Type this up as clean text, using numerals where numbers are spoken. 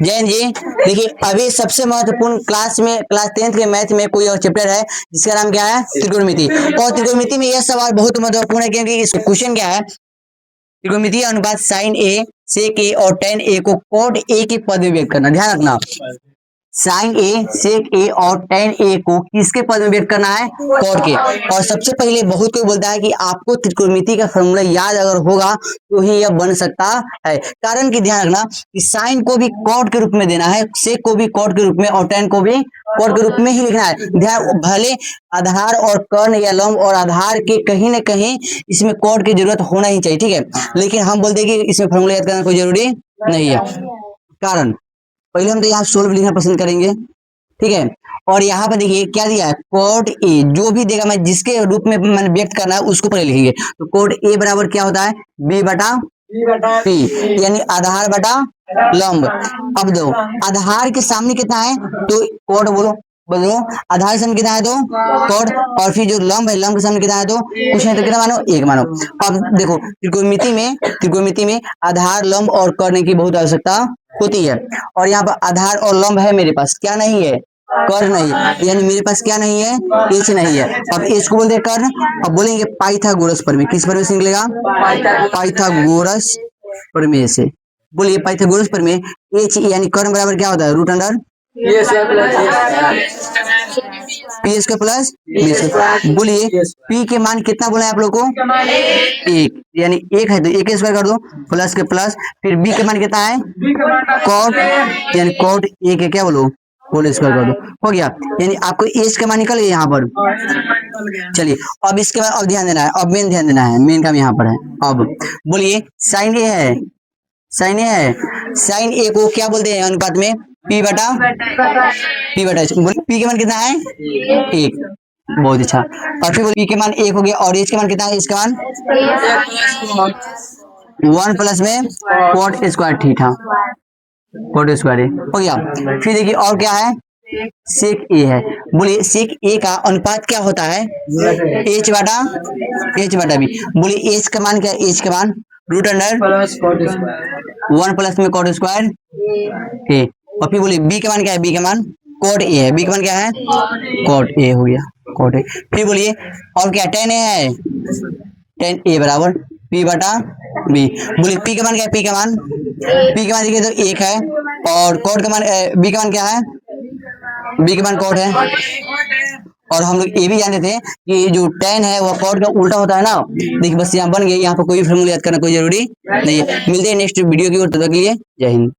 जैन जी देखिए, अभी सबसे महत्वपूर्ण क्लास 10th के मैथ में कोई और चैप्टर है जिसका नाम क्या है, त्रिकोणमिति। और त्रिकोणमिति में यह सवाल बहुत महत्वपूर्ण है क्योंकि इस क्वेश्चन क्या है, त्रिकोणमितीय अनुपात साइन ए सेक ए और टेन ए को कॉट ए के पद में व्यक्त करना। ध्यान रखना, साइन ए सेक ए और टेन ए को किसके पद में व्यक्त करना है, कॉट के। और सबसे पहले बहुत कोई बोलता है कि आपको त्रिकोणमिति का फॉर्मूला याद अगर होगा तो ही यह बन सकता है। कारण कि ध्यान रखना कि साइन को भी कॉट के रूप में देना है, सेक को भी कॉट के रूप में और टेन को भी कॉट के रूप में ही लिखना है। ध्यान, भले आधार और कर्ण या लंब और आधार के कहीं न कहीं इसमें कॉट की जरूरत होना ही चाहिए, ठीक है। लेकिन हम बोलते हैं कि इसमें फॉर्मूला याद करना कोई जरूरी नहीं है। कारण पहले हम तो यहाँ सोल्व लिखना पसंद करेंगे, ठीक है। और यहाँ पर देखिए क्या दिया है, कोड ए, जो भी देगा मैं जिसके रूप में मैंने व्यक्त करना है उसको पहले लिखेंगे। तो कोड ए बराबर क्या होता है, बी बटा पी, यानी आधार बटा लंब। अब दो आधार के सामने कितना है तो कोड बोलो आधार के सामने कितना है तो कोड, और फिर जो लंब है लंब के सामने कितना है तो कुछ नहीं तो कितना मानो, एक मानो। अब देखो त्रिकोणमिति में आधार लंब और कर्ण की बहुत आवश्यकता होती है। और यहाँ पर आधार और लंब है मेरे पास, क्या नहीं है, कर्ण नहीं, यानी मेरे पास क्या नहीं है, एच नहीं है। अब एच को बोलते हैं कर्ण। अब बोलेंगे पाइथागोरस प्रमेय, किस प्रमेय से निकलेगा, पाइथागोरस प्रमेय से। बोलिए पाइथागोरस प्रमेय, एच यानी कर्ण बराबर क्या होता है, root under P square plus B square. बोलिए पी के मान कितना बोला है आप लोग को, एक, यानी एक है तो एक स्क्वायर कर दो प्लस के प्लस, फिर बी के मान कितना है कॉट, यानी कॉट एक है क्या बोलो होल स्क्वायर कर दो, हो गया। यानी आपको एच का मान निकल गया यहाँ पर। चलिए अब इसके बाद अब ध्यान देना है, अब मेन ध्यान देना है, मेन काम यहाँ पर है। अब बोलिए साइन ए है, साइन ए है, साइन ए को क्या बोलते हैं अनुपात में, पी बटा पी के मान कितना है, एक, बहुत अच्छा। और फिर पी के मान एक हो गया, और एच के मान कितना है, इसका मान 1 प्लस में cot square theta, cot square हो गया। फिर देखिए और क्या है, सेक ए है। बोलिए सेक ए का अनुपात क्या होता है, एच बटा बी। बोलिए एच का मान क्या है, एच का मान रूट अंडर 1 प्लस में कॉट स्क्वायर ए। और फिर बोलिए बी का मान क्या है, बी का मान कॉट ए है, बी का मान क्या है कॉट ए, हो गया कॉट ए। फिर बोलिए और क्या, टेन ए है, टेन ए बराबर पी बटा बी। बोलिए पी का मान क्या है, पी का मान देखिए तो एक है, और कॉट का मान बी का मान क्या है, बी का मान कॉट है। और हम लोग ये भी जानते थे कि जो टेन है वह कॉट का उल्टा होता है ना। देखिए बस यहाँ बन गया, यहाँ पर कोई फॉर्मूला याद करना कोई जरूरी नहीं है। मिलते हैं नेक्स्ट वीडियो की ओर, तब तक के लिए जय हिंद।